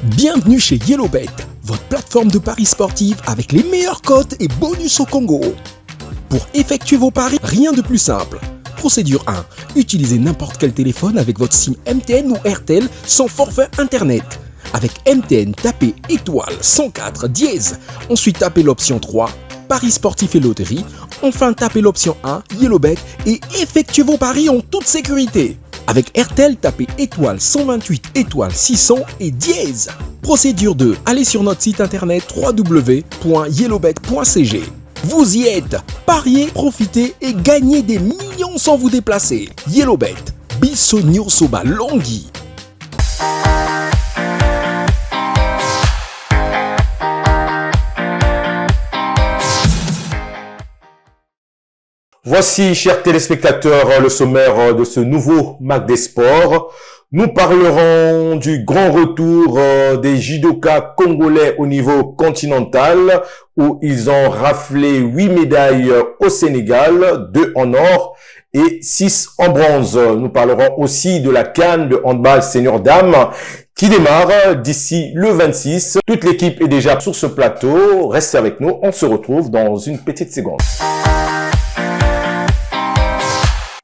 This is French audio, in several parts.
Bienvenue chez YellowBet, votre plateforme de paris sportifs avec les meilleures cotes et bonus au Congo. Pour effectuer vos paris, rien de plus simple. Procédure 1. Utilisez n'importe quel téléphone avec votre SIM MTN ou RTL sans forfait internet. Avec MTN, tapez étoile 104 dièse. Ensuite, tapez l'option 3, paris sportifs et loterie. Enfin, tapez l'option 1, YellowBet et effectuez vos paris en toute sécurité. Avec RTL, tapez étoile 128 étoile 600 et dièse. Procédure 2. Allez sur notre site internet www.yellowbet.cg. Vous y êtes. Pariez, profitez et gagnez des millions sans vous déplacer. YellowBet. Biso Nyusoba Longhi. Voici, chers téléspectateurs, le sommaire de ce nouveau Mag des Sports. Nous parlerons du grand retour des judokas congolais au niveau continental où ils ont raflé 8 médailles au Sénégal, 2 en or et 6 en bronze. Nous parlerons aussi de la CAN de handball senior dames qui démarre d'ici le 26. Toute l'équipe est déjà sur ce plateau. Restez avec nous, on se retrouve dans une petite seconde.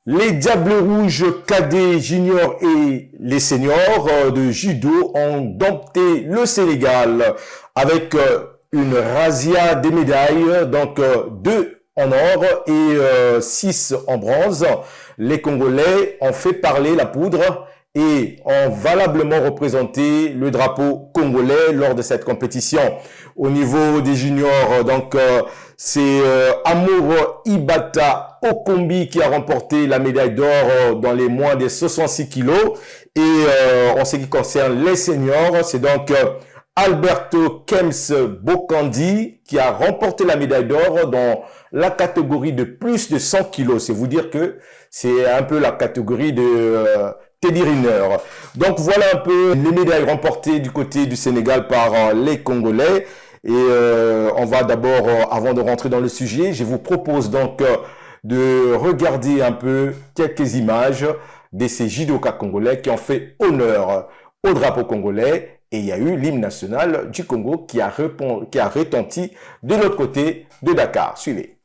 Les Diables Rouges cadets, juniors et les seniors de judo ont dompté le Sénégal avec une razzia des médailles, donc 2 en or et 6 en bronze. Les Congolais ont fait parler la poudre et ont valablement représenté le drapeau congolais lors de cette compétition. Au niveau des juniors, donc c'est Amour Ibata Okombi qui a remporté la médaille d'or dans les moins de 66 kilos. Et en ce qui concerne les seniors, c'est donc Alberto Kems Bokandi qui a remporté la médaille d'or dans la catégorie de plus de 100 kilos. C'est vous dire que c'est un peu la catégorie de Teddy Riner. Donc voilà un peu les médailles remportées du côté du Sénégal par les Congolais. Et on va d'abord, avant de rentrer dans le sujet, je vous propose donc de regarder un peu quelques images de ces judokas congolais qui ont fait honneur au drapeau congolais. Et il y a eu l'hymne national du Congo qui a retenti de l'autre côté de Dakar. Suivez.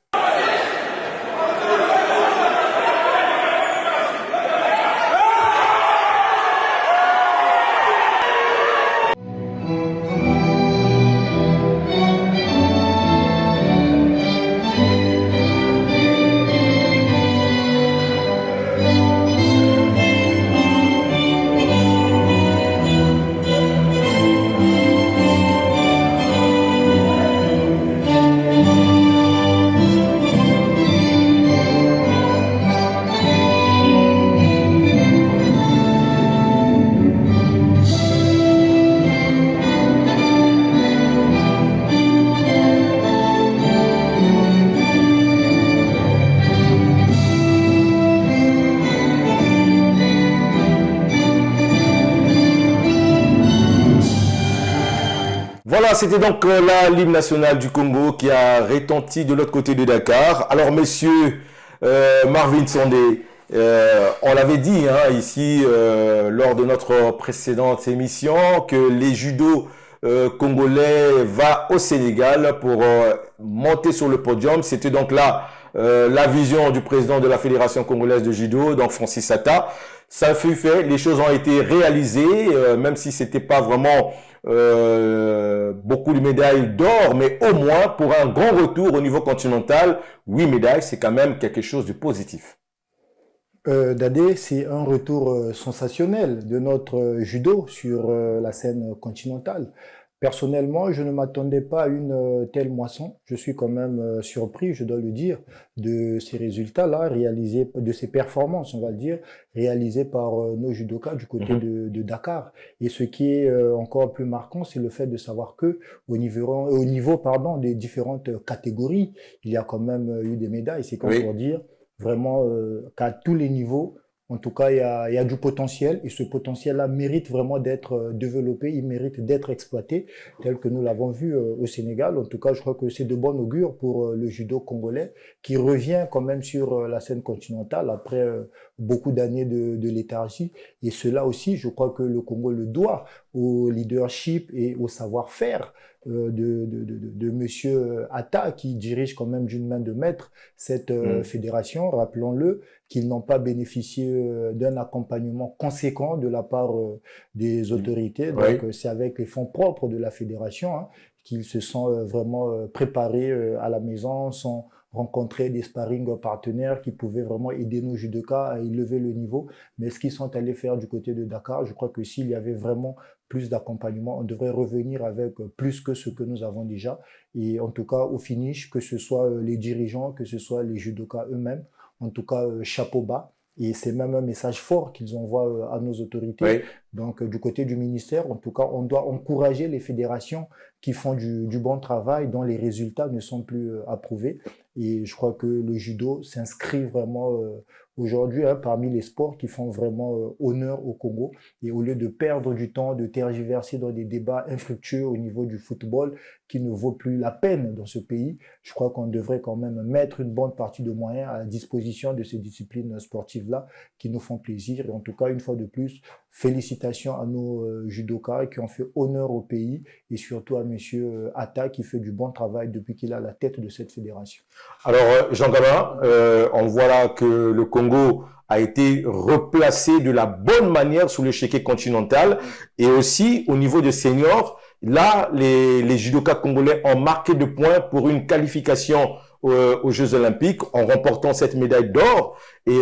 Voilà, c'était donc là l'hymne national du Congo qui a retenti de l'autre côté de Dakar. Alors, messieurs Marvin Sondé, on l'avait dit ici lors de notre précédente émission que les judo congolais va au Sénégal pour monter sur le podium. C'était donc là la vision du président de la Fédération congolaise de judo, donc Francis Sata. Ça fut fait, les choses ont été réalisées, même si c'était pas vraiment beaucoup de médailles d'or, mais au moins pour un grand retour au niveau continental, 8 médailles, c'est quand même quelque chose de positif. Dadé, c'est un retour sensationnel de notre judo sur la scène continentale. Personnellement, je ne m'attendais pas à une telle moisson. Je suis quand même surpris, je dois le dire, de ces résultats-là réalisés, de ces performances, on va le dire, réalisées par nos judokas du côté de Dakar. Et ce qui est encore plus marquant, c'est le fait de savoir que au niveau des différentes catégories, il y a quand même eu des médailles. C'est comme pour dire vraiment qu'à tous les niveaux, En tout cas, il y a du potentiel et ce potentiel-là mérite vraiment d'être développé, il mérite d'être exploité, tel que nous l'avons vu au Sénégal. En tout cas, je crois que c'est de bon augure pour le judo congolais qui revient quand même sur la scène continentale après beaucoup d'années de léthargie. Et cela aussi, je crois que le Congo le doit au leadership et au savoir-faire de Monsieur Atta, qui dirige quand même d'une main de maître cette fédération. Rappelons-le, qu'ils n'ont pas bénéficié d'un accompagnement conséquent de la part des autorités. Donc, c'est avec les fonds propres de la fédération qu'ils se sont vraiment préparés à la maison, sont rencontrés des sparring partenaires qui pouvaient vraiment aider nos judokas à élever le niveau. Mais ce qu'ils sont allés faire du côté de Dakar, je crois que s'il y avait vraiment plus d'accompagnement, on devrait revenir avec plus que ce que nous avons déjà. Et en tout cas, au finish, que ce soit les dirigeants, que ce soit les judokas eux-mêmes, en tout cas, chapeau bas. Et c'est même un message fort qu'ils envoient à nos autorités. Oui. Donc, du côté du ministère, en tout cas, on doit encourager les fédérations qui font du bon travail, dont les résultats ne sont plus approuvés. Et je crois que le judo s'inscrit vraiment aujourd'hui parmi les sports qui font vraiment honneur au Congo. Et au lieu de perdre du temps, de tergiverser dans des débats infructueux au niveau du football qui ne vaut plus la peine dans ce pays, je crois qu'on devrait quand même mettre une bonne partie de moyens à la disposition de ces disciplines sportives-là qui nous font plaisir. Et en tout cas, une fois de plus, félicitations à nos judokas qui ont fait honneur au pays et surtout à Monsieur Atta qui fait du bon travail depuis qu'il est à la tête de cette fédération. Alors, Jean Gabin, on voit là que le Congo a été replacé de la bonne manière sous l'échiquier continental et aussi au niveau des seniors. Là, les judokas congolais ont marqué de points pour une qualification aux Jeux Olympiques en remportant cette médaille d'or. Et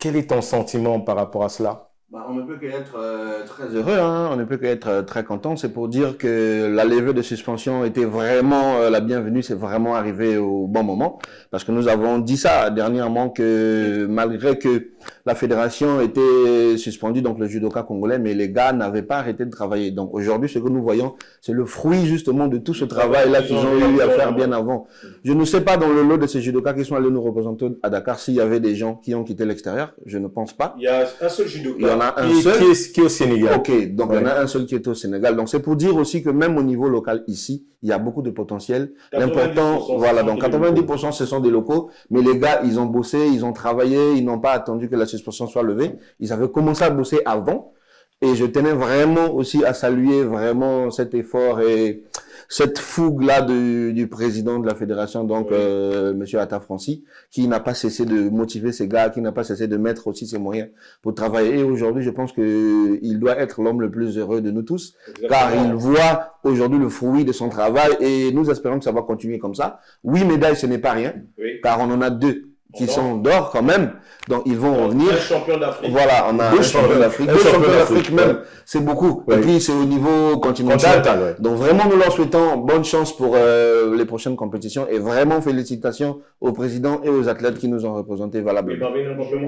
quel est ton sentiment par rapport à cela? On ne peut qu'être très heureux, on ne peut qu'être très content. C'est pour dire que la levée de suspension était vraiment la bienvenue, c'est vraiment arrivé au bon moment. Parce que nous avons dit ça dernièrement que malgré que la fédération était suspendue, donc le judoka congolais, mais les gars n'avaient pas arrêté de travailler. Donc aujourd'hui, ce que nous voyons, c'est le fruit justement de tout ce travail-là qu'ils ont eu à faire bien avant. Je ne sais pas dans le lot de ces judokas qui sont allés nous représenter à Dakar s'il y avait des gens qui ont quitté l'extérieur. Je ne pense pas. Il y a un seul judoka. Il y en a un seul qui est au Sénégal. Ok, donc il y en a un seul qui est au Sénégal. Donc c'est pour dire aussi que même au niveau local ici, il y a beaucoup de potentiel. L'important, voilà, donc 90% ce sont des locaux, mais les gars, ils ont bossé, ils ont travaillé, ils n'ont pas attendu que la suspension soit levée. Ils avaient commencé à bosser avant. Et je tenais vraiment aussi à saluer vraiment cet effort et cette fougue-là du président de la fédération, donc Monsieur Atta Franci, qui n'a pas cessé de motiver ses gars, qui n'a pas cessé de mettre aussi ses moyens pour travailler. Et aujourd'hui, je pense que il doit être l'homme le plus heureux de nous tous, car il voit aujourd'hui le fruit de son travail et nous espérons que ça va continuer comme ça. 8 médailles, ce n'est pas rien, car on en a 2 qui sont d'or quand même, donc ils vont revenir. Un champion d'Afrique. Voilà, on a un champion d'Afrique, 2 champions d'Afrique même, c'est beaucoup. Et puis c'est au niveau continental. Donc vraiment nous leur souhaitons bonne chance pour les prochaines compétitions et vraiment félicitations au président et aux athlètes qui nous ont représentés valablement.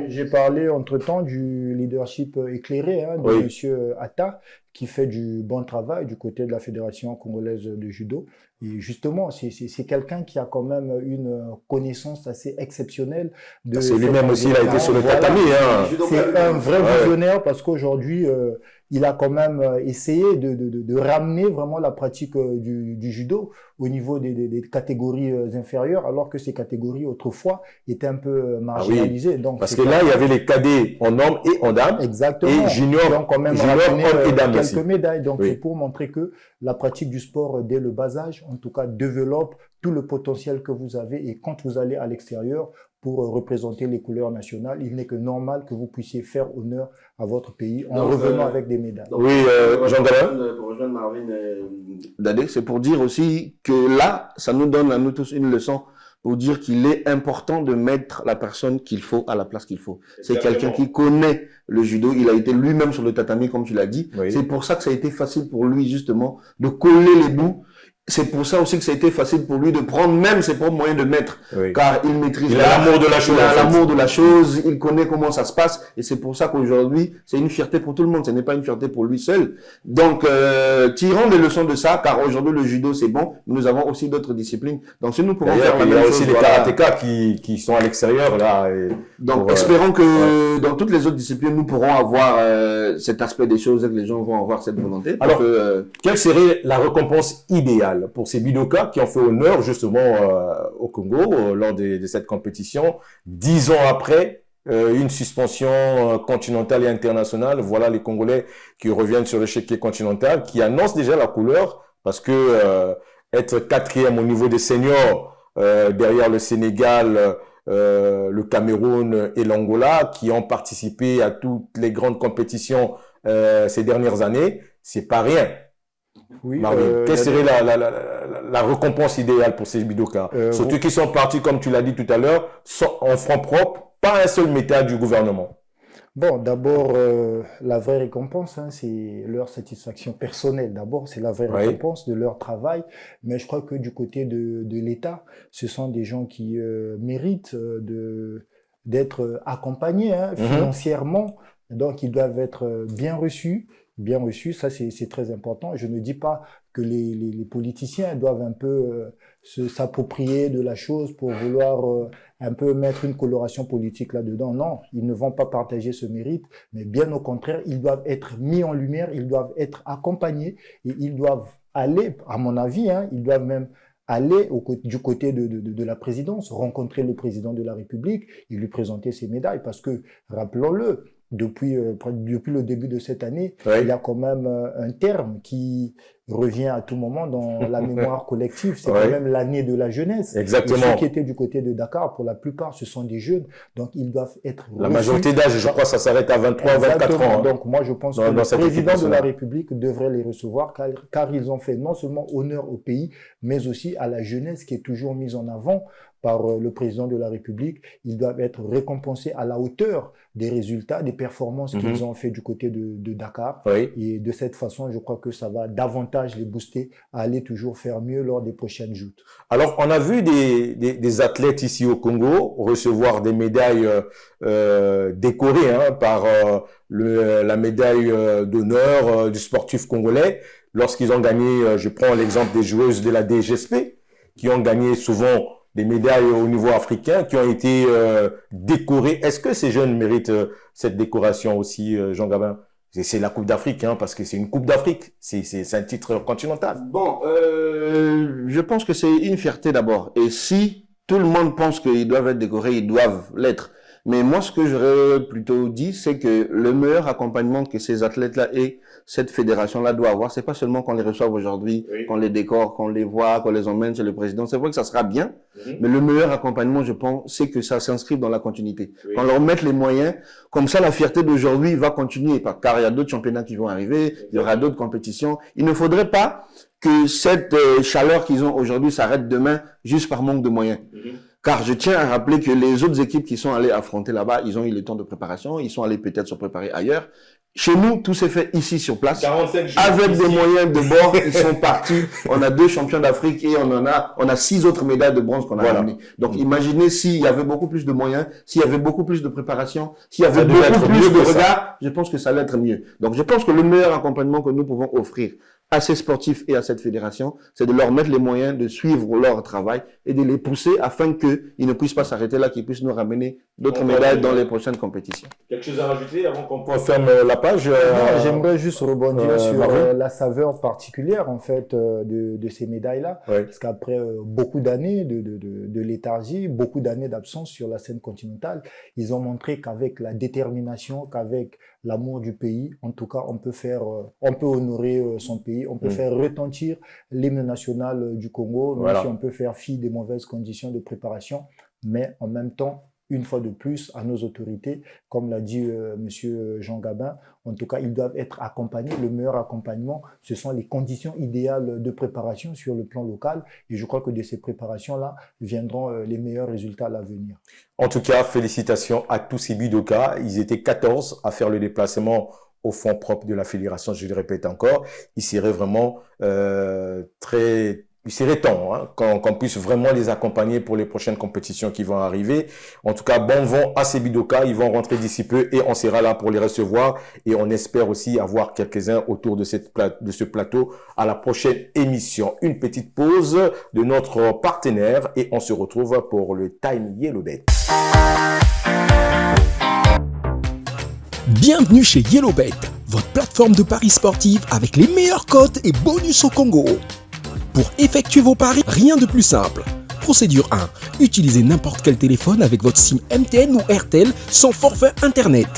J'ai parlé entre-temps du leadership éclairé de Monsieur Atta, qui fait du bon travail du côté de la Fédération congolaise de judo. Et justement, c'est quelqu'un qui a quand même une connaissance assez exceptionnelle. C'est lui-même aussi, il a été sur le tatami. C'est un vrai visionnaire parce qu'aujourd'hui, il a quand même essayé de ramener vraiment la pratique du judo au niveau des catégories inférieures, alors que ces catégories autrefois étaient un peu marginalisées. Donc, parce que là, il y avait les cadets en hommes et en dames. Exactement. Et juniors, qui ont quand même hommes et dames quelques aussi. médailles. Donc, c'est pour montrer que la pratique du sport dès le bas âge, en tout cas, développe tout le potentiel que vous avez. Et quand vous allez à l'extérieur, pour représenter les couleurs nationales, il n'est que normal que vous puissiez faire honneur à votre pays en revenant avec des médailles. Oui, Jean Galin. Pour rejoindre Marvin Dadé, c'est pour dire aussi que là, ça nous donne à nous tous une leçon pour dire qu'il est important de mettre la personne qu'il faut à la place qu'il faut. C'est quelqu'un qui connaît le judo. Il a été lui-même sur le tatami, comme tu l'as dit. Oui. C'est pour ça que ça a été facile pour lui, justement, de coller les bouts. C'est pour ça aussi que ça a été facile pour lui de prendre même ses propres moyens de mettre, Oui. car il maîtrise. Il a l'amour de la chose. Il a l'amour de la chose, il connaît comment ça se passe, et c'est pour ça qu'aujourd'hui, c'est une fierté pour tout le monde, ce n'est pas une fierté pour lui seul. Donc, tirons des leçons de ça, car aujourd'hui, le judo, c'est bon, mais nous avons aussi d'autres disciplines. Donc, si nous pouvons faire la il y même a chose, aussi les voilà. karatékas qui sont à l'extérieur, là. Et Donc, pour, espérons que dans toutes les autres disciplines, nous pourrons avoir cet aspect des choses et que les gens vont avoir cette volonté. Alors, que, quelle serait la récompense idéale pour ces judokas qui ont fait honneur justement au Congo lors de cette compétition? 10 ans après, une suspension continentale et internationale, voilà les Congolais qui reviennent sur l'échiquier continental, qui annoncent déjà la couleur, parce que être 4e au niveau des seniors, derrière le Sénégal, le Cameroun et l'Angola, qui ont participé à toutes les grandes compétitions ces dernières années, c'est pas rien. Oui, Marvin, quelle serait la récompense idéale pour ces judokas? Surtout qu'ils sont partis, comme tu l'as dit tout à l'heure, en franc propre, pas un seul métal du gouvernement. Bon, d'abord, la vraie récompense, hein, c'est leur satisfaction personnelle. D'abord, c'est la vraie Oui. récompense de leur travail. Mais je crois que du côté de l'État, ce sont des gens qui méritent d'être accompagnés hein, financièrement. Donc, ils doivent être bien reçus. Bien reçus, ça c'est très important. Je ne dis pas que les politiciens doivent un peu s'approprier de la chose pour vouloir un peu mettre une coloration politique là-dedans. Non, ils ne vont pas partager ce mérite, mais bien au contraire, ils doivent être mis en lumière, ils doivent être accompagnés et ils doivent aller, à mon avis, hein, ils doivent même aller du côté de la présidence, rencontrer le président de la République et lui présenter ses médailles parce que, rappelons-le, depuis le début de cette année, Oui. il y a quand même un terme qui revient à tout moment dans la mémoire collective. C'est Oui. quand même l'année de la jeunesse. Exactement. Et ceux qui étaient du côté de Dakar, pour la plupart, ce sont des jeunes. Donc, ils doivent être La reçus. majorité d'âge, je crois, ça s'arrête à 23, 24 Exactement. ans. hein. Donc, moi, je pense Dans que le cette équipe président de la nationale. République devrait les recevoir car ils ont fait non seulement honneur au pays, mais aussi à la jeunesse qui est toujours mise en avant par le président de la République. Ils doivent être récompensés à la hauteur des résultats, des performances qu'ils ont fait du côté de Dakar. Oui. Et de cette façon, je crois que ça va davantage les booster à aller toujours faire mieux lors des prochaines joutes. Alors, on a vu des athlètes ici au Congo recevoir des médailles décorées hein, par la médaille d'honneur du sportif congolais lorsqu'ils ont gagné, je prends l'exemple des joueuses de la DGSP, qui ont gagné souvent des médailles au niveau africain, qui ont été décorées. Est-ce que ces jeunes méritent cette décoration aussi, Jean Gabin? C'est la Coupe d'Afrique, hein, parce que c'est une Coupe d'Afrique. C'est un titre continental. bon, je pense que c'est une fierté d'abord. Et si tout le monde pense qu'ils doivent être décorés, ils doivent l'être. Mais moi, ce que j'aurais plutôt dit, c'est que le meilleur accompagnement que ces athlètes-là et cette fédération-là doit avoir, c'est pas seulement qu'on les reçoive aujourd'hui, Oui. qu'on les décore, qu'on les voit, qu'on les emmène chez le président. C'est vrai que ça sera bien, mais le meilleur accompagnement, je pense, c'est que ça s'inscrive dans la continuité. Oui. Qu'on leur mette les moyens, comme ça, la fierté d'aujourd'hui va continuer, car il y a d'autres championnats qui vont arriver, il y aura d'autres compétitions. Il ne faudrait pas que cette chaleur qu'ils ont aujourd'hui s'arrête demain juste par manque de moyens. Car je tiens à rappeler que les autres équipes qui sont allées affronter là-bas, ils ont eu le temps de préparation, ils sont allés peut-être se préparer ailleurs. Chez nous, tout s'est fait ici sur place. 45 jours Avec ici. des moyens de bord, ils sont partis. On a 2 champions d'Afrique et on a 6 autres médailles de bronze qu'on a Voilà. ramenées. Donc imaginez s'il y avait beaucoup plus de moyens, s'il y avait beaucoup plus de préparation, s'il y avait Ça devait être beaucoup mieux plus de que ça. regard, je pense que ça allait être mieux. Donc je pense que le meilleur accompagnement que nous pouvons offrir à ces sportifs et à cette fédération, c'est de leur mettre les moyens de suivre leur travail et de les pousser afin qu'ils ne puissent pas s'arrêter là, qu'ils puissent nous ramener d'autres médailles dans les prochaines compétitions. Quelque chose à rajouter avant qu'on ferme la page Non, j'aimerais juste rebondir sur Marvin. la saveur particulière en fait de ces médailles-là, Oui. parce qu'après beaucoup d'années de léthargie, beaucoup d'années d'absence sur la scène continentale, ils ont montré qu'avec la détermination, qu'avec l'amour du pays, en tout cas, on peut honorer son pays, on peut faire retentir l'hymne national du Congo, même Voilà. si on peut faire fi des mauvaises conditions de préparation, mais en même temps, une fois de plus à nos autorités, comme l'a dit Monsieur Jean Gabin. En tout cas, ils doivent être accompagnés. Le meilleur accompagnement, ce sont les conditions idéales de préparation sur le plan local. Et je crois que de ces préparations-là viendront les meilleurs résultats à l'avenir. En tout cas, félicitations à tous ces judokas. Ils étaient 14 à faire le déplacement au fonds propre de la fédération, je le répète encore. Il serait vraiment il serait temps qu'on puisse vraiment les accompagner pour les prochaines compétitions qui vont arriver. En tout cas, bon vent à ces judokas. Ils vont rentrer d'ici peu et on sera là pour les recevoir. Et on espère aussi avoir quelques-uns autour de ce plateau à la prochaine émission. Une petite pause de notre partenaire et on se retrouve pour le Time Yellowbet. Bienvenue chez Yellowbet, votre plateforme de paris sportifs avec les meilleures cotes et bonus au Congo. Pour effectuer vos paris, rien de plus simple. Procédure 1. Utilisez n'importe quel téléphone avec votre SIM MTN ou RTL sans forfait internet.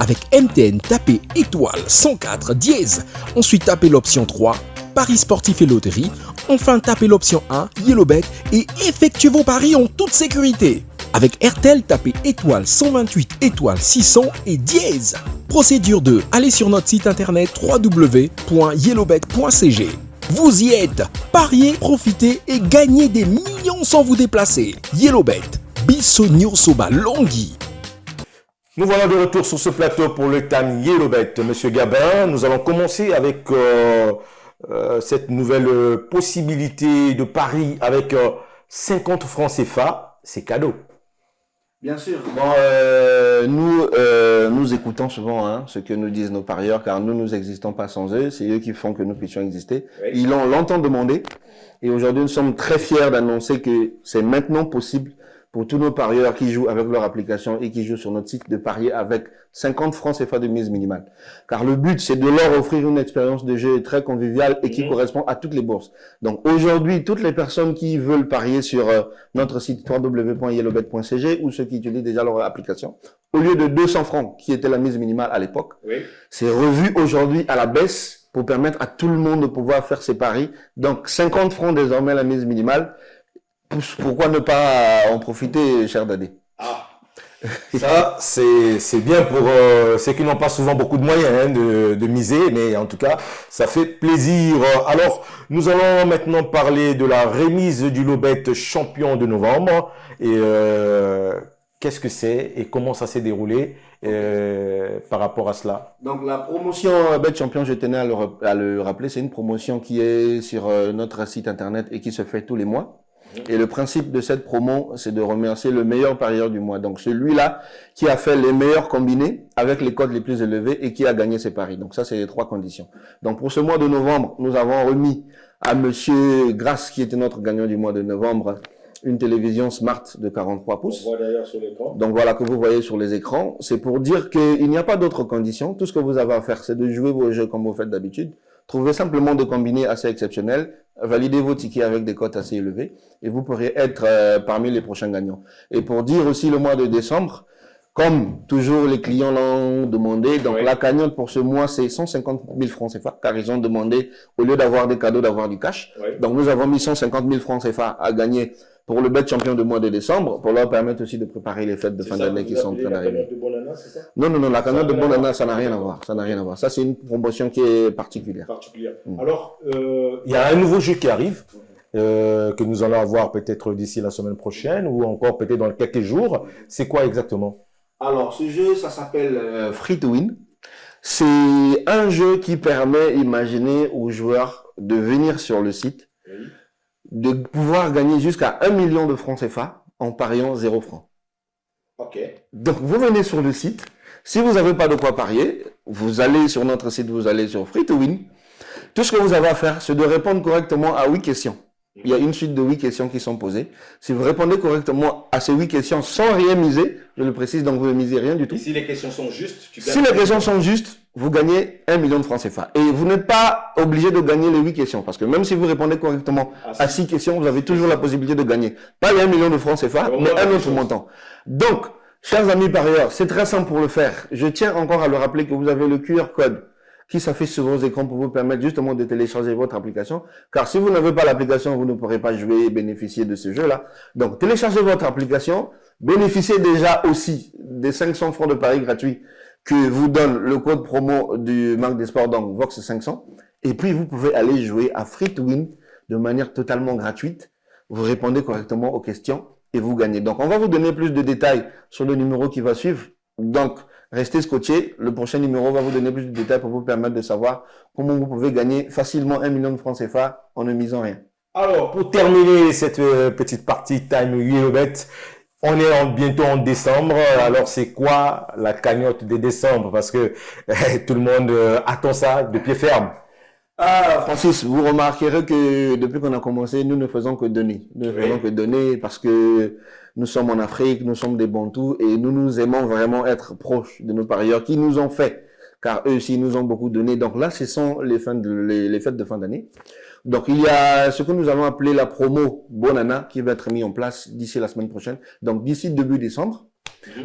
Avec MTN, tapez étoile 104 dièse. Ensuite, tapez l'option 3, paris sportifs et loterie. Enfin, tapez l'option 1, Yellowbet et effectuez vos paris en toute sécurité. Avec RTL, tapez étoile 128 étoile 600 et dièse. Procédure 2. Allez sur notre site internet www.yellowbet.cg. Vous y êtes. Pariez, profitez et gagnez des millions sans vous déplacer. Yellowbet. Bisso Nyosoba Longhi. Nous voilà de retour sur ce plateau pour le Time Yellowbet. Monsieur Gabin, nous allons commencer avec cette nouvelle possibilité de pari avec 50 francs CFA. C'est cadeau. Bien sûr. Bon, nous écoutons souvent ce que nous disent nos parieurs, car nous existons pas sans eux. C'est eux qui font que nous puissions exister. Oui. Ils l'ont longtemps demandé. Et aujourd'hui, nous sommes très fiers d'annoncer que c'est maintenant possible pour tous nos parieurs qui jouent avec leur application et qui jouent sur notre site de parier avec 50 francs CFA de mise minimale. Car le but, c'est de leur offrir une expérience de jeu très conviviale et qui correspond à toutes les bourses. Donc aujourd'hui, toutes les personnes qui veulent parier sur notre site www.yellowbet.cg ou ceux qui utilisent déjà leur application, au lieu de 200 francs qui était la mise minimale à l'époque, c'est revu aujourd'hui à la baisse pour permettre à tout le monde de pouvoir faire ses paris. Donc 50 francs désormais la mise minimale. Pourquoi ne pas en profiter, cher Dadé? Ça, c'est bien pour ceux qui n'ont pas souvent beaucoup de moyens de miser, mais en tout cas, ça fait plaisir. Alors, nous allons maintenant parler de la remise du Lobet champion de novembre. Et qu'est-ce que c'est et comment ça s'est déroulé par rapport à cela? Donc, la promotion Bet Champion, je tenais à le rappeler, c'est une promotion qui est sur notre site internet et qui se fait tous les mois. Et le principe de cette promo, c'est de remercier le meilleur parieur du mois. Donc, celui-là qui a fait les meilleurs combinés avec les cotes les plus élevées et qui a gagné ses paris. Donc, ça, c'est les 3 conditions. Donc, pour ce mois de novembre, nous avons remis à Monsieur Grasse, qui était notre gagnant du mois de novembre, une télévision Smart de 43 pouces. On voit d'ailleurs sur l'écran. Donc, voilà que vous voyez sur les écrans. C'est pour dire qu'il n'y a pas d'autres conditions. Tout ce que vous avez à faire, c'est de jouer vos jeux comme vous faites d'habitude. Trouvez simplement des combinés assez exceptionnels, validez vos tickets avec des cotes assez élevées et vous pourrez être parmi les prochains gagnants. Et pour dire aussi le mois de décembre, comme toujours les clients l'ont demandé, donc la cagnotte pour ce mois c'est 150 000 francs CFA, car ils ont demandé, au lieu d'avoir des cadeaux, d'avoir du cash. Donc nous avons mis 150 000 francs CFA à gagner pour le Bet Champion du mois de décembre, pour leur permettre aussi de préparer les fêtes de fin d'année qui sont en train d'arriver. La cagnotte de Bonana, c'est ça? Non, la cagnotte de Bonana, ça n'a rien à voir. Ça n'a rien à voir. Ça, c'est une promotion qui est particulière. Alors, il y a un nouveau jeu qui arrive, que nous allons avoir peut-être d'ici la semaine prochaine ou encore peut-être dans quelques jours. C'est quoi exactement? Alors, ce jeu, ça s'appelle Free to Win. C'est un jeu qui permet, imaginez aux joueurs de venir sur le site, de pouvoir gagner jusqu'à 1 million de francs CFA en pariant 0 francs. Ok. Donc, vous venez sur le site. Si vous n'avez pas de quoi parier, vous allez sur notre site, vous allez sur Free to Win. Tout ce que vous avez à faire, c'est de répondre correctement à 8 questions. Il y a une suite de 8 questions qui sont posées. Si vous répondez correctement à ces 8 questions sans rien miser, je le précise, donc vous ne misez rien du tout. Et si les questions sont justes, si les questions sont justes, vous gagnez 1 million de francs CFA. Et vous n'êtes pas obligé de gagner les 8 questions. Parce que même si vous répondez correctement à 6 questions, vous avez toujours la possibilité de gagner. Pas les 1 million de francs CFA, mais un autre montant. Donc, chers amis parieurs, c'est très simple pour le faire. Je tiens encore à le rappeler que vous avez le QR code qui s'affiche sur vos écrans pour vous permettre justement de télécharger votre application. Car si vous n'avez pas l'application, vous ne pourrez pas jouer et bénéficier de ce jeu-là. Donc, téléchargez votre application, bénéficiez déjà aussi des 500 francs de paris gratuits que vous donne le code promo du Marc des Sports, donc Vox 500. Et puis, vous pouvez aller jouer à Free to Win de manière totalement gratuite. Vous répondez correctement aux questions et vous gagnez. Donc, on va vous donner plus de détails sur le numéro qui va suivre. Donc, restez scotchés. Le prochain numéro va vous donner plus de détails pour vous permettre de savoir comment vous pouvez gagner facilement 1 million de francs CFA en ne misant rien. Alors, pour terminer cette petite partie Time YellowBet, on est bientôt en décembre. Alors, c'est quoi la cagnotte de décembre? Parce que tout le monde attend ça de pied ferme. Ah, Francis, vous remarquerez que depuis qu'on a commencé, nous ne faisons que donner. Nous ne faisons que donner parce que nous sommes en Afrique, nous sommes des Bantous et nous aimons vraiment être proches de nos parieurs qui nous ont fait. Car eux aussi nous ont beaucoup donné. Donc là, ce sont les fêtes de fin d'année. Donc il y a ce que nous allons appeler la promo Bonana qui va être mis en place d'ici la semaine prochaine. Donc d'ici début décembre.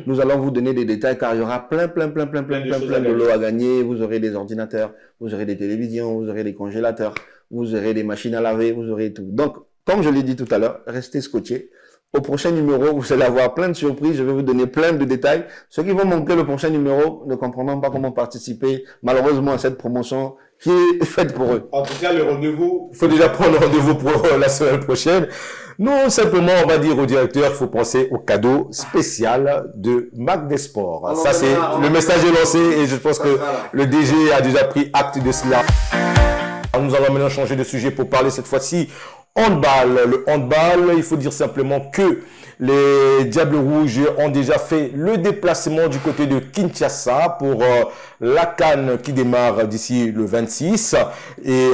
Nous allons vous donner des détails car il y aura plein de lots à gagner. Vous aurez des ordinateurs, vous aurez des télévisions, vous aurez des congélateurs, vous aurez des machines à laver, vous aurez tout. Donc, comme je l'ai dit tout à l'heure, restez scotchés. Au prochain numéro, vous allez avoir plein de surprises. Je vais vous donner plein de détails. Ceux qui vont manquer le prochain numéro ne comprendront pas comment participer, malheureusement, à cette promotion qui est faite pour eux. En tout cas, le rendez-vous, il faut déjà prendre rendez-vous pour la semaine prochaine. Nous, simplement, on va dire au directeur qu'il faut penser au cadeau spécial de Marc des Sports. Ça, c'est, le message est lancé et je pense que le DG a déjà pris acte de cela. Nous allons maintenant changer de sujet pour parler cette fois-ci handball. Le handball, il faut dire simplement que les Diables Rouges ont déjà fait le déplacement du côté de Kinshasa pour la CAN qui démarre d'ici le 26. Et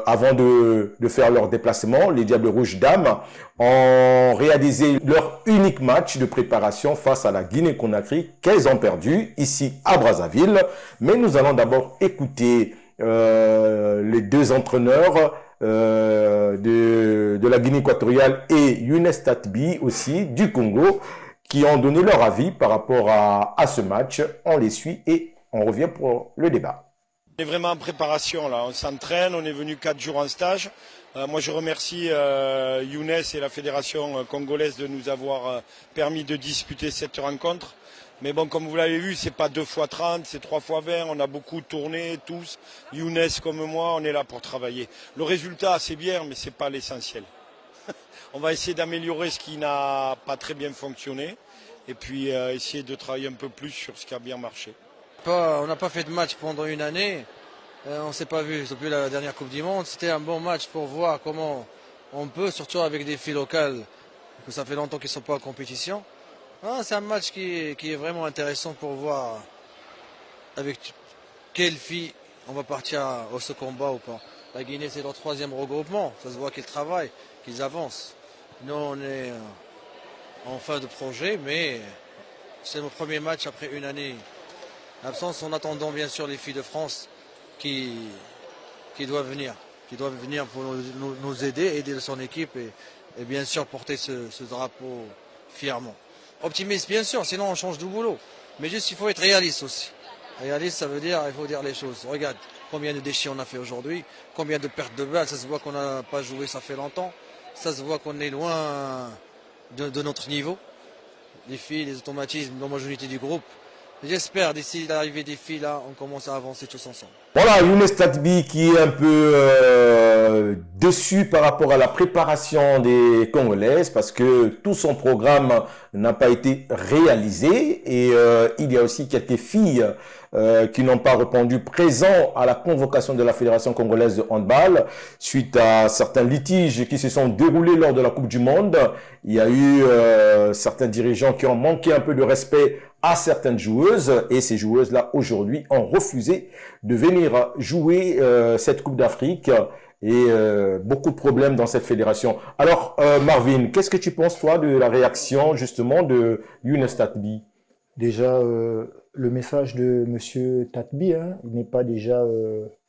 avant de faire leur déplacement, les Diables Rouges dames ont réalisé leur unique match de préparation face à la Guinée-Conakry qu'elles ont perdu ici à Brazzaville. Mais nous allons d'abord écouter les deux entraîneurs de la Guinée équatoriale et Younes Tatbi aussi du Congo qui ont donné leur avis par rapport à ce match. On les suit et on revient pour le débat. On est vraiment en préparation là, on s'entraîne, on est venu 4 jours en stage. Moi je remercie Younes et la fédération congolaise de nous avoir permis de disputer cette rencontre. Mais bon, comme vous l'avez vu, c'est pas 2 fois 30, c'est 3 fois 20. On a beaucoup tourné, tous. Younes comme moi, on est là pour travailler. Le résultat, c'est bien, mais c'est pas l'essentiel. On va essayer d'améliorer ce qui n'a pas très bien fonctionné. Et puis essayer de travailler un peu plus sur ce qui a bien marché. On n'a pas fait de match pendant une année. On ne s'est pas vu depuis la dernière Coupe du Monde. C'était un bon match pour voir comment on peut, surtout avec des filles locales, que ça fait longtemps qu'ils ne sont pas en compétition. C'est un match qui est vraiment intéressant pour voir avec quelle fille on va partir au ce combat ou pas. La Guinée, c'est leur 3e regroupement. Ça se voit qu'ils travaillent, qu'ils avancent. Nous, on est en fin de projet, mais c'est notre premier match après une année d'absence. En attendant, bien sûr, les filles de France qui doivent venir pour nous aider son équipe et bien sûr porter ce drapeau fièrement. Optimiste bien sûr, sinon on change de boulot. Mais juste il faut être réaliste aussi. Réaliste, ça veut dire il faut dire les choses. Regarde combien de déchets on a fait aujourd'hui, combien de pertes de balles, ça se voit qu'on n'a pas joué ça fait longtemps. Ça se voit qu'on est loin de notre niveau. Les filles, les automatismes, l'homogénéité du groupe. J'espère d'ici l'arrivée des filles là, on commence à avancer tous ensemble. Voilà, Younes Tatbi qui est un peu déçu par rapport à la préparation des Congolaises parce que tout son programme n'a pas été réalisé et il y a aussi quelques filles qui n'ont pas répondu présents à la convocation de la Fédération congolaise de handball suite à certains litiges qui se sont déroulés lors de la Coupe du Monde. Il y a eu certains dirigeants qui ont manqué un peu de respect à certaines joueuses et ces joueuses-là aujourd'hui ont refusé de venir jouer cette Coupe d'Afrique et beaucoup de problèmes dans cette fédération. Alors Marvin, qu'est-ce que tu penses toi de la réaction justement de Younes Tatbi? Déjà, le message de Monsieur Tatbi, il n'est pas déjà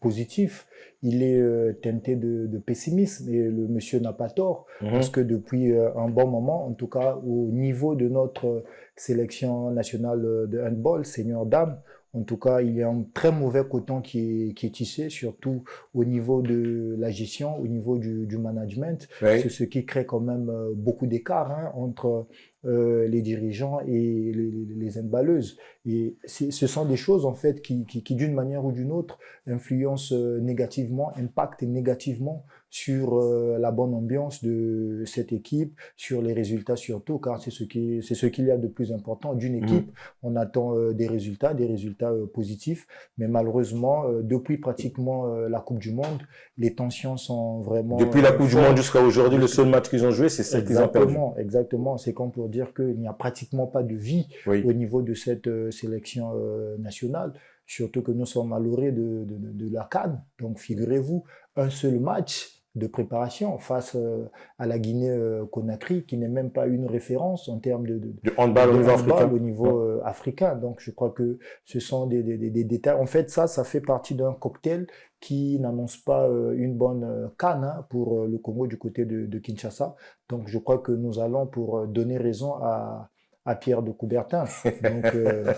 positif. Il est teinté de pessimisme et le monsieur n'a pas tort parce que depuis un bon moment, en tout cas au niveau de notre sélection nationale de handball, senior dames, En tout cas, il y a un très mauvais coton qui est tissé, surtout au niveau de la gestion, au niveau du management. Oui. C'est ce qui crée quand même beaucoup d'écart hein, entre les dirigeants et les handballeuses. Et ce sont des choses en fait qui d'une manière ou d'une autre influencent négativement, impactent négativement sur la bonne ambiance de cette équipe, sur les résultats surtout, car c'est ce qu'il y a de plus important. D'une équipe, on attend des résultats positifs, mais malheureusement, depuis pratiquement la Coupe du Monde, les tensions sont vraiment Depuis la Coupe du fortes. Monde jusqu'à aujourd'hui, le seul match qu'ils ont joué, c'est celle qu'ils ont perdu. Exactement. C'est comme pour dire qu'il n'y a pratiquement pas de vie Oui. au niveau de cette sélection nationale, surtout que nous sommes à l'orée de la CAN. Donc, figurez-vous, un seul match de préparation face à la Guinée-Conakry, qui n'est même pas une référence en termes de handball au niveau africain. Donc, je crois que ce sont des détails. En fait, ça fait partie d'un cocktail qui n'annonce pas une bonne CAN hein, pour le Congo du côté de Kinshasa. Donc, je crois que nous allons pour donner raison à Pierre de Coubertin. Donc,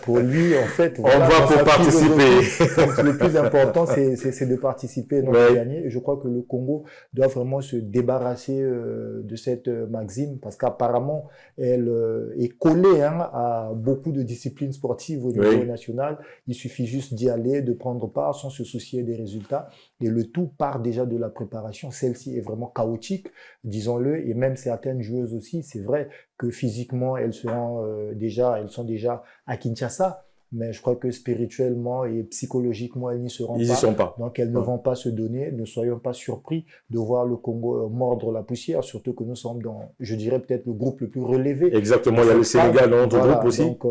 pour lui, en fait, on va pour participer. Donc, le plus important, c'est de participer, non de gagner. Et je crois que le Congo doit vraiment se débarrasser de cette maxime, parce qu'apparemment, elle est collée hein, à beaucoup de disciplines sportives au niveau national. Il suffit juste d'y aller, de prendre part sans se soucier des résultats. Et le tout part déjà de la préparation. Celle-ci est vraiment chaotique, disons-le. Et même certaines joueuses aussi, c'est vrai que physiquement, elles sont déjà à Kinshasa, mais je crois que spirituellement et psychologiquement, elles n'y seront Ils y sont pas. Donc, elles ne vont pas se donner. Ne soyons pas surpris de voir le Congo mordre la poussière, surtout que nous sommes dans, je dirais, peut-être le groupe le plus relevé. Exactement, il y a le Sénégal dans notre groupe aussi. Donc,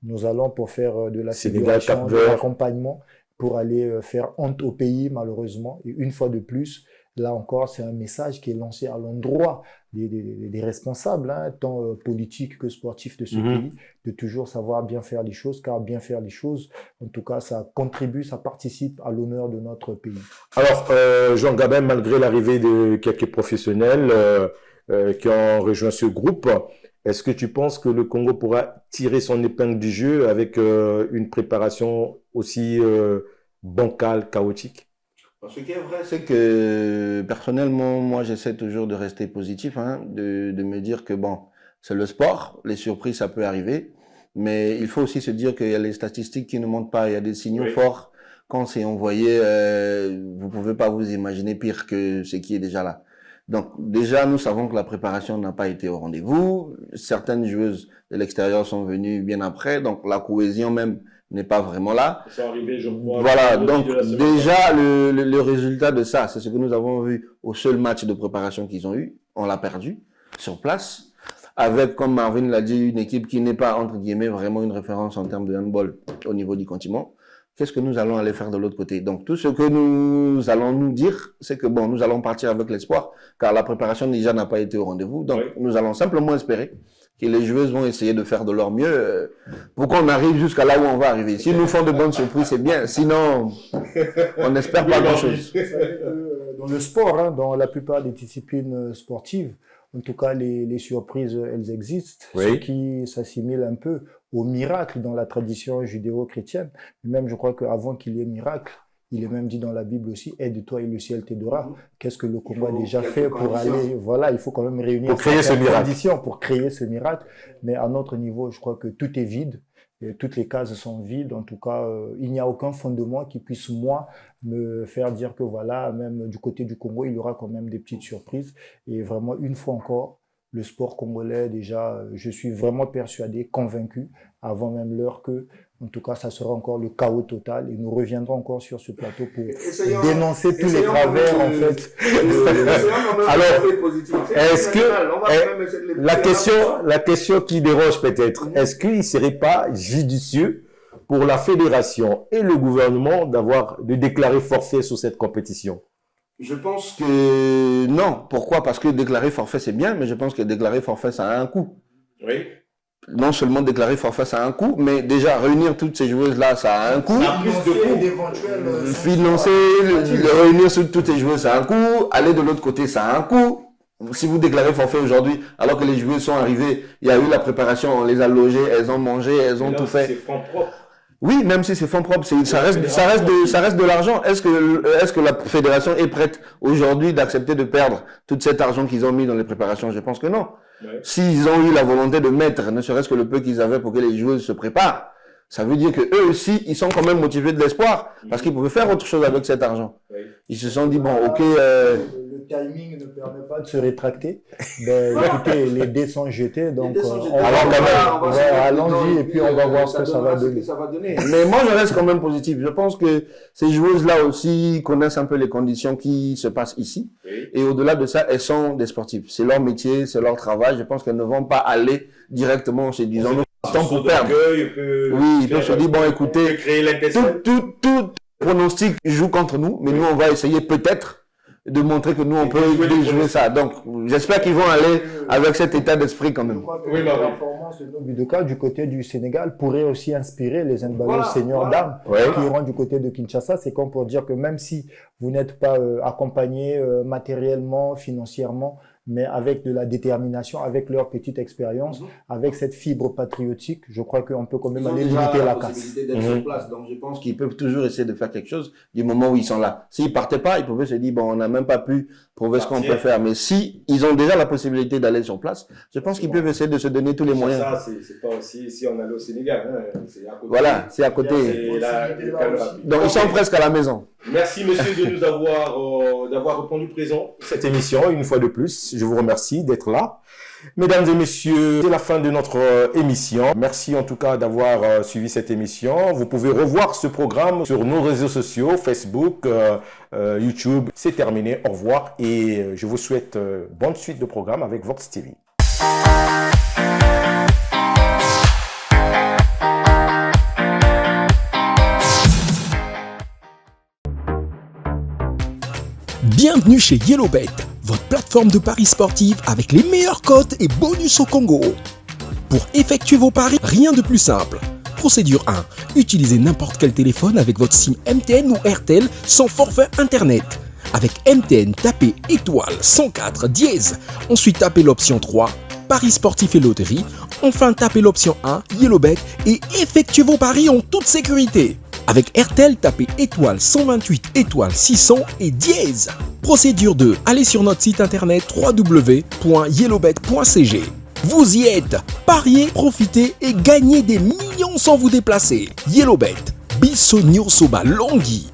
nous allons pour faire de la Sénégal, figuration, de l'accompagnement, pour aller faire honte au pays, malheureusement. Et une fois de plus, là encore, c'est un message qui est lancé à l'endroit des responsables, hein, tant politiques que sportifs de ce pays, de toujours savoir bien faire les choses, car bien faire les choses, en tout cas, ça contribue, ça participe à l'honneur de notre pays. Alors, Jean Gabin, malgré l'arrivée de quelques professionnels qui ont rejoint ce groupe, est-ce que tu penses que le Congo pourra tirer son épingle du jeu avec une préparation aussi bancale, chaotique? Ce qui est vrai, c'est que personnellement, moi, j'essaie toujours de rester positif, hein, de me dire que bon, c'est le sport, les surprises, ça peut arriver, mais il faut aussi se dire qu'il y a les statistiques qui ne montent pas, il y a des signaux forts. Quand c'est envoyé, vous pouvez pas vous imaginer pire que ce qui est déjà là. Donc déjà, nous savons que la préparation n'a pas été au rendez-vous. Certaines joueuses de l'extérieur sont venues bien après, donc la cohésion même n'est pas vraiment là. Ils sont arrivés, je crois. Voilà, donc déjà le résultat de ça, c'est ce que nous avons vu au seul match de préparation qu'ils ont eu. On l'a perdu sur place, avec, comme Marvin l'a dit, une équipe qui n'est pas, entre guillemets, vraiment une référence en termes de handball au niveau du continent. Qu'est-ce que nous allons aller faire de l'autre côté? Donc tout ce que nous allons nous dire, c'est que bon, nous allons partir avec l'espoir, car la préparation déjà n'a pas été au rendez-vous. Donc nous allons simplement espérer que les joueuses vont essayer de faire de leur mieux pour qu'on arrive jusqu'à là où on va arriver. S'ils nous font de bonnes surprises, c'est bien. Sinon, on n'espère pas grand-chose. Dans le sport, hein, dans la plupart des disciplines sportives, en tout cas, les surprises, elles existent, ce qui s'assimile un peu au miracle dans la tradition judéo-chrétienne. Même, je crois qu'avant qu'il y ait miracle, il est même dit dans la Bible aussi, aide-toi et le ciel t'aidera. Qu'est-ce que le Congo a déjà fait pour aller, voilà, il faut quand même réunir pour créer ce conditions pour créer ce miracle. Mais à notre niveau, je crois que tout est vide. Et toutes les cases sont vides. En tout cas, il n'y a aucun fondement qui puisse, moi, me faire dire que voilà, même du côté du Congo, il y aura quand même des petites surprises. Et vraiment, une fois encore, le sport congolais, déjà, je suis vraiment persuadé, convaincu, avant même l'heure que, en tout cas, ça sera encore le chaos total. Et nous reviendrons encore sur ce plateau pour dénoncer tous les travers, en fait. Alors, est-ce que la question qui dérange peut-être, est-ce qu'il ne serait pas judicieux pour la fédération et le gouvernement de déclarer forfait sur cette compétition? Je pense que non. Pourquoi? Parce que déclarer forfait, c'est bien, mais je pense que déclarer forfait, ça a un coût. Oui. Non seulement déclarer forfait, ça a un coût, mais déjà réunir toutes ces joueuses-là, ça a un coût. Financer, réunir toutes ces joueuses, ça a un coût. Aller de l'autre côté, ça a un coût. Si vous déclarez forfait aujourd'hui, alors que les joueuses sont arrivées, il y a eu la préparation, on les a logées, elles ont mangé, elles ont tout fait. C'est franc propre. Oui, même si c'est fonds propres, ça reste de l'argent. Est-ce que la fédération est prête aujourd'hui d'accepter de perdre tout cet argent qu'ils ont mis dans les préparations? Je pense que non. Ouais. S'ils ont eu la volonté de mettre, ne serait-ce que le peu qu'ils avaient pour que les joueurs se préparent, ça veut dire que eux aussi, ils sont quand même motivés de l'espoir, parce qu'ils pouvaient faire autre chose avec cet argent. Oui. Ils se sont dit, bon, ok... Le timing ne permet pas de se rétracter. Ben, écoutez, les dés sont jetés, donc allons-y et puis on va voir ce que ça va donner. Mais moi, je reste quand même positif. Je pense que ces joueuses-là aussi connaissent un peu les conditions qui se passent ici. Oui. Et au-delà de ça, elles sont des sportives. C'est leur métier, c'est leur travail. Je pense qu'elles ne vont pas aller directement en se disant, temps pour perdre. Oui, ils peuvent se dire, bon, écoutez, tout pronostic joue contre nous, mais nous, on va essayer peut-être de montrer que nous, on peut jouer ça. Donc, j'espère qu'ils vont aller avec cet état d'esprit quand même. Oui, la performance de Budoka du côté du Sénégal pourrait aussi inspirer les handballeurs seniors dames qui iront du côté de Kinshasa. C'est comme pour dire que même si vous n'êtes pas accompagné matériellement, financièrement, mais avec de la détermination, avec leur petite expérience, avec cette fibre patriotique, je crois qu'on peut quand même aller limiter la casse. Sur place, donc je pense qu'ils peuvent toujours essayer de faire quelque chose du moment où ils sont là. S'ils partaient pas, ils pouvaient se dire, bon, on n'a même pas pu prouver ce qu'on peut faire. Mais si ils ont déjà la possibilité d'aller sur place, je pense qu'ils peuvent essayer de se donner tous les moyens. Ça, c'est pas aussi si on allait au Sénégal. Hein, c'est à côté. Voilà, c'est à côté. Donc ils sont presque à la maison. Merci monsieur de nous d'avoir répondu présent à cette émission une fois de plus. Je vous remercie d'être là. Mesdames et messieurs, c'est la fin de notre émission. Merci en tout cas d'avoir suivi cette émission. Vous pouvez revoir ce programme sur nos réseaux sociaux, Facebook, YouTube. C'est terminé. Au revoir et je vous souhaite bonne suite de programme avec Vox TV. Bienvenue chez YellowBet, votre plateforme de paris sportifs avec les meilleures cotes et bonus au Congo. Pour effectuer vos paris, rien de plus simple. Procédure 1. Utilisez n'importe quel téléphone avec votre SIM MTN ou RTL sans forfait internet. Avec MTN, tapez étoile 104 dièse. Ensuite, tapez l'option 3, paris sportifs et loterie. Enfin, tapez l'option 1, YellowBet et effectuez vos paris en toute sécurité. Avec RTL, tapez étoile 128 étoile 600 et dièse. Procédure 2. Allez sur notre site internet www.yellowbet.cg. Vous y êtes. Pariez, profitez et gagnez des millions sans vous déplacer. YellowBet. Biso Nyosoba Longhi.